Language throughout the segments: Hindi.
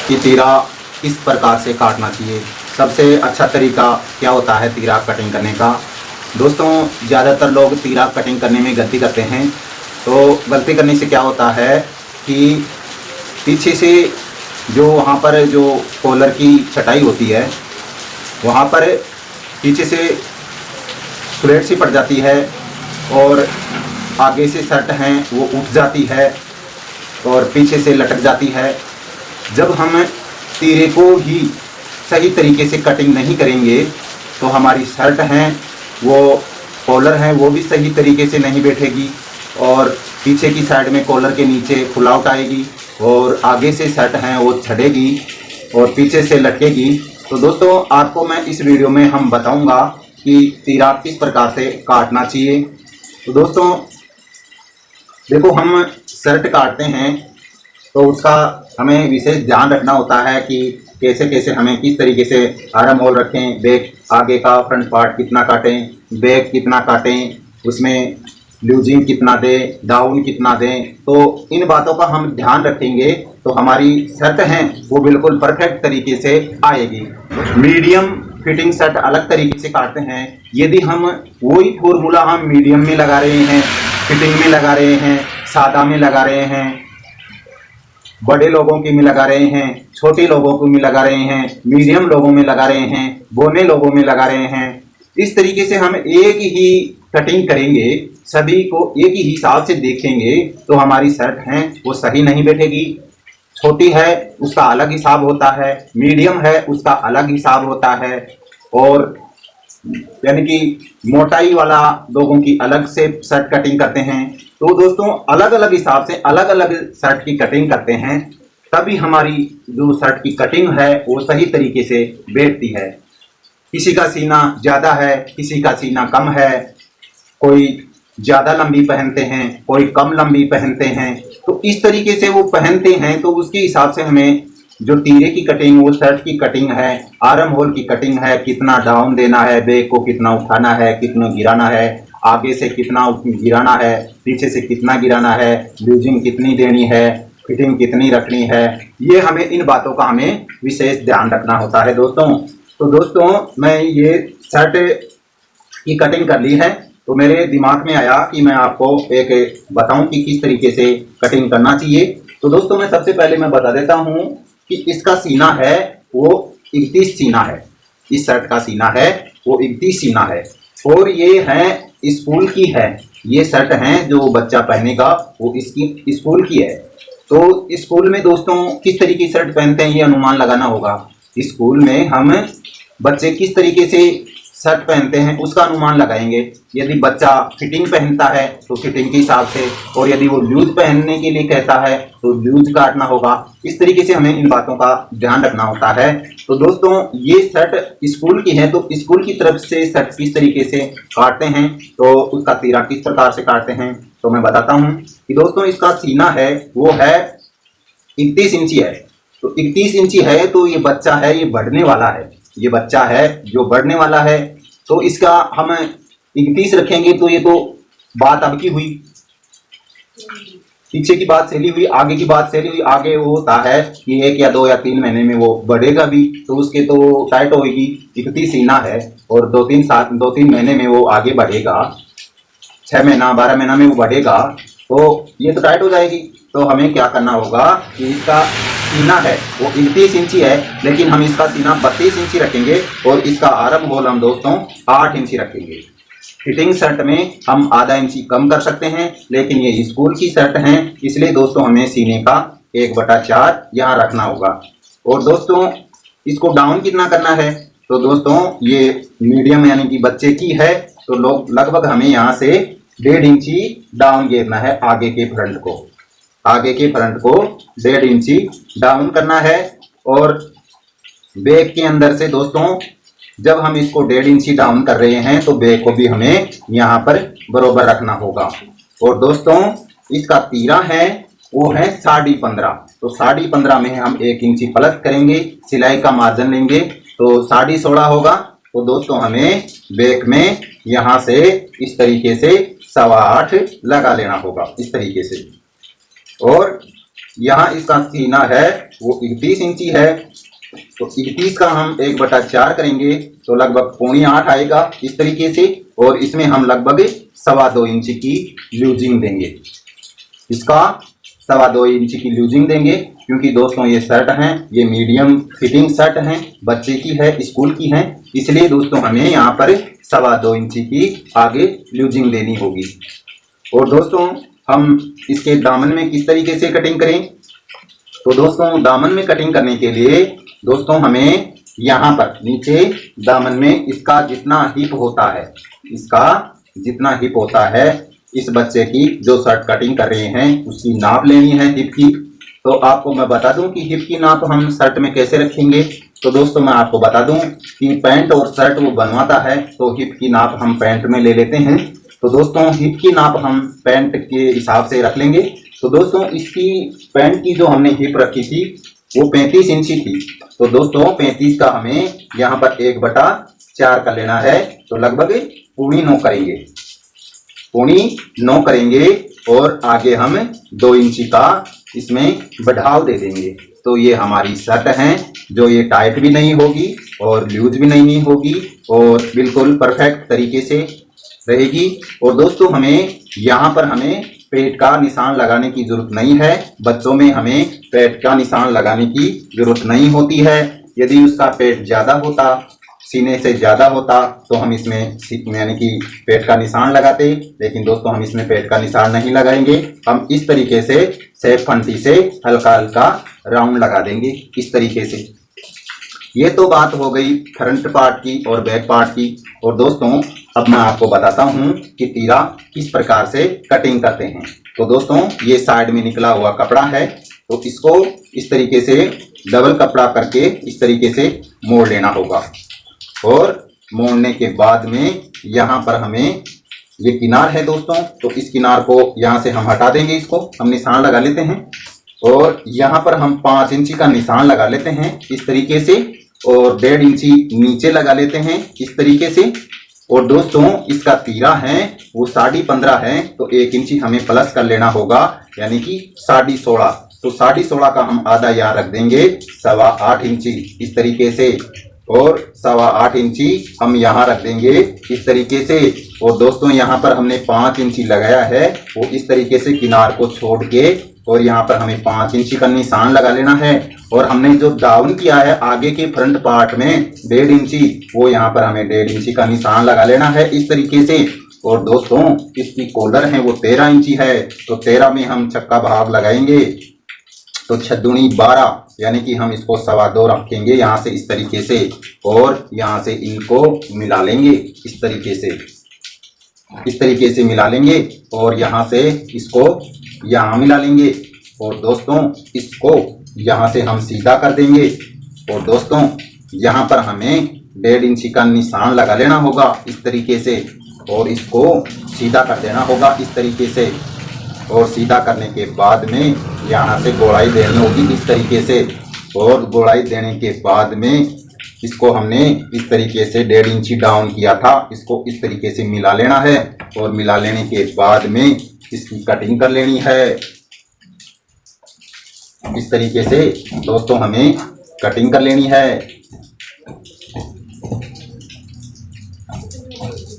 कि तीरा किस प्रकार से काटना चाहिए। सबसे अच्छा तरीका क्या होता है तीरा कटिंग करने का। दोस्तों ज़्यादातर लोग तीरा कटिंग करने में गलती करते हैं। तो गलती करने से क्या होता है कि पीछे से जो वहाँ पर जो कॉलर की छटाई होती है वहाँ पर पीछे से स्लेट सी पड़ जाती है और आगे से शर्ट हैं वो उठ जाती है और पीछे से लटक जाती है। जब हम तीरे को ही सही तरीके से कटिंग नहीं करेंगे तो हमारी शर्ट हैं वो कॉलर हैं वो भी सही तरीके से नहीं बैठेगी और पीछे की साइड में कॉलर के नीचे फुलावट आएगी और आगे से शर्ट हैं वो छड़ेगी और पीछे से लटकेगी। तो दोस्तों आपको मैं इस वीडियो में हम बताऊंगा कि तीरा किस प्रकार से काटना चाहिए। तो दोस्तों देखो हम शर्ट काटते हैं तो उसका हमें विशेष ध्यान रखना होता है कि कैसे कैसे हमें किस तरीके से आर्म होल रखें, बैक आगे का फ्रंट पार्ट कितना काटें, बैक कितना काटें, उसमें लूजिंग कितना दें, डाउन कितना दें। तो इन बातों का हम ध्यान रखेंगे तो हमारी शर्ट हैं वो बिल्कुल परफेक्ट तरीके से आएगी। मीडियम फिटिंग शर्ट अलग तरीके से काटते हैं। यदि हम वही फॉर्मूला हम मीडियम में लगा रहे हैं, फिटिंग में लगा रहे हैं, सादा में लगा रहे हैं, बड़े लोगों की में लगा रहे हैं, छोटे लोगों को में लगा रहे हैं, मीडियम लोगों में लगा रहे हैं, बोने लोगों में लगा रहे हैं, इस तरीके से हम एक ही कटिंग करेंगे, सभी को एक ही हिसाब से देखेंगे तो हमारी शर्ट हैं वो सही नहीं बैठेगी। छोटी है उसका अलग हिसाब होता है, मीडियम है उसका अलग हिसाब होता है और यानी कि मोटाई वाला लोगों की अलग से शर्ट कटिंग करते हैं। तो दोस्तों अलग अलग हिसाब से अलग अलग शर्ट की कटिंग करते हैं तभी हमारी जो शर्ट की कटिंग है वो सही तरीके से बैठती है। किसी का सीना ज़्यादा है, किसी का सीना कम है, कोई ज़्यादा लंबी पहनते हैं, कोई कम लंबी पहनते हैं। तो इस तरीके से वो पहनते हैं तो उसके हिसाब से हमें जो तीरे की कटिंग, वो शर्ट की कटिंग है, आर्म होल की कटिंग है, कितना डाउन देना है, बैक को कितना उठाना है, कितना गिराना है, आगे से कितना गिराना है, पीछे से कितना गिराना है, लूजिंग कितनी देनी है, फिटिंग कितनी रखनी है, ये हमें इन बातों का हमें विशेष ध्यान रखना होता है दोस्तों। तो दोस्तों मैं ये शर्ट की कटिंग कर ली है तो मेरे दिमाग में आया कि मैं आपको एक बताऊं कि किस तरीके से कटिंग करना चाहिए। तो दोस्तों मैं सबसे पहले मैं बता देता हूं कि इसका सीना है वो 31 सीना है, इस शर्ट का सीना है वो 31 सीना है और ये है स्कूल की है, ये शर्ट है जो बच्चा पहनेगा वो इसकी स्कूल की है। तो स्कूल में दोस्तों किस तरीके की शर्ट पहनते हैं ये अनुमान लगाना होगा। स्कूल में हम बच्चे किस तरीके से शर्ट पहनते हैं उसका अनुमान लगाएंगे। यदि बच्चा फिटिंग पहनता है तो फिटिंग के हिसाब से, और यदि वो लूज पहनने के लिए कहता है तो लूज काटना होगा। इस तरीके से हमें इन बातों का ध्यान रखना होता है। तो दोस्तों ये शर्ट स्कूल की है तो स्कूल की तरफ से शर्ट किस तरीके से काटते हैं तो उसका तीरा किस प्रकार से काटते हैं तो मैं बताता हूँ कि दोस्तों इसका सीना है वो है 31 इंची है। तो 31 इंची है तो ये बच्चा है ये बढ़ने वाला है, ये बच्चा है जो बढ़ने वाला है तो इसका हम 31 रखेंगे। तो ये तो बात अब की हुई, पीछे की बात सैली हुई, आगे की बात सैली हुई। आगे वो होता है कि 1 या 2 या 3 महीने में वो बढ़ेगा भी तो उसके तो टाइट होगी। 31 सीना है और 2-3 महीने में वो आगे बढ़ेगा, 6 महीना 12 महीना में वो बढ़ेगा तो ये तो टाइट हो जाएगी। तो हमें क्या करना होगा कि इसका सीना है वो 31 इंची है लेकिन हम इसका सीना 32 इंची रखेंगे और इसका आर्म होल हम दोस्तों 8 इंची रखेंगे। फिटिंग शर्ट में हम आधा इंची कम कर सकते हैं लेकिन ये स्कूल की शर्ट है इसलिए दोस्तों हमें सीने का 1/4 यहाँ रखना होगा। और दोस्तों इसको डाउन कितना करना है तो दोस्तों ये मीडियम यानी कि बच्चे की है तो लोग लगभग हमें यहाँ से 1.5 इंची डाउन घेरना है। आगे के फ्रंट को 1.5 इंची डाउन करना है और बैक के अंदर से दोस्तों जब हम इसको 1.5 इंची डाउन कर रहे हैं तो बैक को भी हमें यहाँ पर बरोबर रखना होगा। और दोस्तों इसका तीरा है वो है 15.5, तो 15.5 में हम 1 इंची प्लस करेंगे, सिलाई का मार्जिन लेंगे तो 16.5 होगा। तो दोस्तों हमें बैक में यहाँ से इस तरीके से 8.25 लगा लेना होगा इस तरीके से। और यहाँ इसका सीना है वो 31 इंची है, तो 31 का हम 1/4 करेंगे तो लगभग 7.25 आएगा इस तरीके से। और इसमें हम लगभग 2.25 इंची की लूजिंग देंगे, इसका 2.25 इंची की लूजिंग देंगे, क्योंकि दोस्तों ये शर्ट हैं, ये मीडियम फिटिंग शर्ट हैं, बच्चे की है, स्कूल की हैं, इसलिए दोस्तों हमें यहाँ पर 2.25 इंची की आगे लूजिंग देनी होगी। और दोस्तों हम इसके दामन में किस तरीके से कटिंग करें, तो दोस्तों दामन में कटिंग करने के लिए दोस्तों हमें यहाँ पर नीचे दामन में इसका जितना हिप होता है, इसका जितना हिप होता है, इस बच्चे की जो शर्ट कटिंग कर रहे हैं उसकी नाप लेनी है हिप की। तो आपको मैं बता दूं कि हिप की नाप हम शर्ट में कैसे रखेंगे। तो दोस्तों मैं आपको बता दूं कि पैंट और शर्ट वो बनवाता है, तो हिप की नाप हम पैंट में ले लेते हैं। तो दोस्तों हिप की नाप हम पैंट के हिसाब से रख लेंगे। तो दोस्तों इसकी पैंट की जो हमने हिप रखी थी वो 35 इंची थी, तो दोस्तों 35 का हमें यहाँ पर 1/4 कर लेना है, तो लगभग 9.25 करेंगे, 9.25 करेंगे और आगे हम 2 इंची का इसमें बढ़ाव दे देंगे। तो ये हमारी शर्ट है जो ये टाइट भी नहीं होगी और लूज भी नहीं होगी और बिल्कुल परफेक्ट तरीके से रहेगी। और दोस्तों हमें यहाँ पर हमें पेट का निशान लगाने की जरूरत नहीं है, बच्चों में हमें पेट का निशान लगाने की जरूरत नहीं होती है। यदि उसका पेट ज़्यादा होता, सीने से ज़्यादा होता, तो हम इसमें यानी कि पेट का निशान लगाते, लेकिन दोस्तों हम इसमें पेट का निशान नहीं लगाएंगे। हम इस तरीके से सेफ फंटी से हल्का हल्का राउंड लगा देंगे इस तरीके से। ये तो बात हो गई फ्रंट पार्ट की और बैक पार्ट की। और दोस्तों अब मैं आपको बताता हूँ कि तीरा किस प्रकार से कटिंग करते हैं। तो दोस्तों ये साइड में निकला हुआ कपड़ा है, तो इसको इस तरीके से डबल कपड़ा करके इस तरीके से मोड़ लेना होगा। और मोड़ने के बाद में यहाँ पर हमें ये किनार है दोस्तों, तो इस किनार को यहाँ से हम हटा देंगे, इसको हम निशान लगा लेते हैं। और यहाँ पर हम 5 इंची का निशान लगा लेते हैं इस तरीके से, और 1.5 इंची नीचे लगा लेते हैं इस तरीके से। और दोस्तों इसका तीरा है वो 15.5 है, तो 1 इंची हमें प्लस कर लेना होगा, यानी कि 16.5। तो 16.5 का हम आधा यहाँ रख देंगे 8.25 इंची इस तरीके से, और 8.25 इंची हम यहाँ रख देंगे इस तरीके से। और दोस्तों यहाँ पर हमने 5 इंची लगाया है, वो इस तरीके से किनार को छोड़ के, और यहाँ पर हमें 5 इंची का निशान लगा लेना है। और हमने जो डाउन किया है आगे के फ्रंट पार्ट में 1.5 इंची, वो यहाँ पर हमें 1.5 इंची का निशान लगा लेना है इस तरीके से। और दोस्तों इसकी कॉलर है वो 13 इंची है, तो 13 में हम चक्का भाग लगाएंगे, तो 6 दूनी 12, यानी कि हम इसको 2.25 रखेंगे यहाँ से इस तरीके से, और यहाँ से इनको मिला लेंगे इस तरीके से मिला लेंगे, और यहाँ से इसको यहाँ मिला लेंगे। और दोस्तों इसको यहाँ से हम सीधा कर देंगे। और दोस्तों यहाँ पर हमें 1.5 इंची का निशान लगा लेना होगा इस तरीके से, और इसको सीधा कर देना होगा इस तरीके से। और सीधा करने के बाद में यहाँ से गोलाई देनी होगी इस तरीके से, और गोलाई देने के बाद में इसको हमने इस तरीके से 1.5 इंची डाउन किया था, इसको इस तरीके से मिला लेना है। और मिला लेने के बाद में इसकी कटिंग कर लेनी है इस तरीके से। दोस्तों हमें कटिंग कर लेनी है।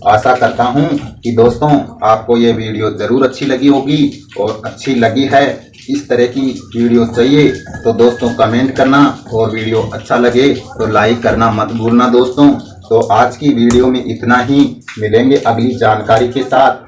आशा करता हूं कि दोस्तों आपको ये वीडियो ज़रूर अच्छी लगी होगी, और अच्छी लगी है, इस तरह की वीडियो चाहिए तो दोस्तों कमेंट करना, और वीडियो अच्छा लगे तो लाइक करना मत भूलना दोस्तों। तो आज की वीडियो में इतना ही, मिलेंगे अगली जानकारी के साथ।